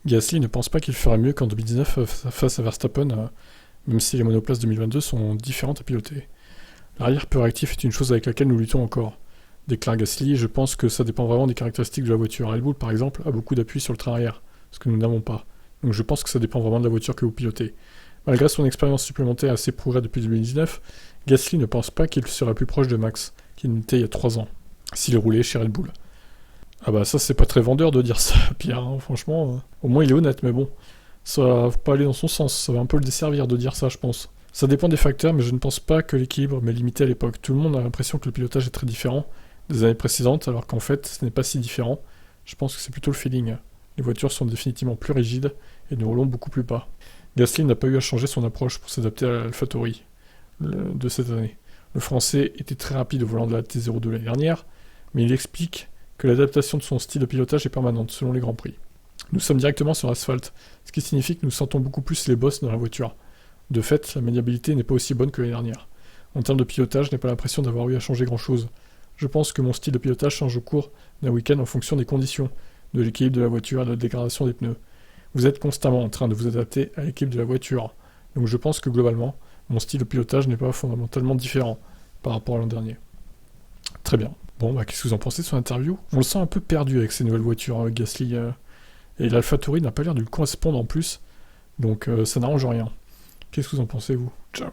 Gasly ne pense pas qu'il ferait mieux qu'en 2019 face à Verstappen, même si les monoplaces 2022 sont différentes à piloter. L'arrière peu réactif est une chose avec laquelle nous luttons encore. Déclare Gasly, je pense que ça dépend vraiment des caractéristiques de la voiture. Red Bull, par exemple, a beaucoup d'appui sur le train arrière, ce que nous n'avons pas. Donc je pense que ça dépend vraiment de la voiture que vous pilotez. Malgré son expérience supplémentaire et ses progrès depuis 2019, Gasly ne pense pas qu'il serait plus proche de Max, qu'il n'était il y a 3 ans, s'il roulait chez Red Bull. Ah bah ça c'est pas très vendeur de dire ça, Pierre, hein, franchement. Au moins il est honnête, mais bon, ça va pas aller dans son sens, ça va un peu le desservir de dire ça, je pense. Ça dépend des facteurs, mais je ne pense pas que l'équilibre m'est limité à l'époque. Tout le monde a l'impression que le pilotage est très différent des années précédentes, alors qu'en fait ce n'est pas si différent. Je pense que c'est plutôt le feeling. Les voitures sont définitivement plus rigides et nous roulons beaucoup plus bas. Gasly n'a pas eu à changer son approche pour s'adapter à l'AlphaTauri de cette année. Le français était très rapide au volant de la T02 l'année dernière, mais il explique que l'adaptation de son style de pilotage est permanente selon les Grands Prix. Nous sommes directement sur asphalte, ce qui signifie que nous sentons beaucoup plus les bosses dans la voiture. De fait, la maniabilité n'est pas aussi bonne que l'année dernière. En termes de pilotage, je n'ai pas l'impression d'avoir eu à changer grand-chose. Je pense que mon style de pilotage change au cours d'un week-end en fonction des conditions, de l'équilibre de la voiture et de la dégradation des pneus. Vous êtes constamment en train de vous adapter à l'équilibre de la voiture, donc je pense que globalement, mon style de pilotage n'est pas fondamentalement différent par rapport à l'an dernier. Très bien. Bon, bah, qu'est-ce que vous en pensez de son interview? On le sent un peu perdu avec ces nouvelles voitures, Gasly. Et l'AlphaTauri n'a pas l'air de lui correspondre en plus, donc ça n'arrange rien. Qu'est-ce que vous en pensez, vous? Ciao.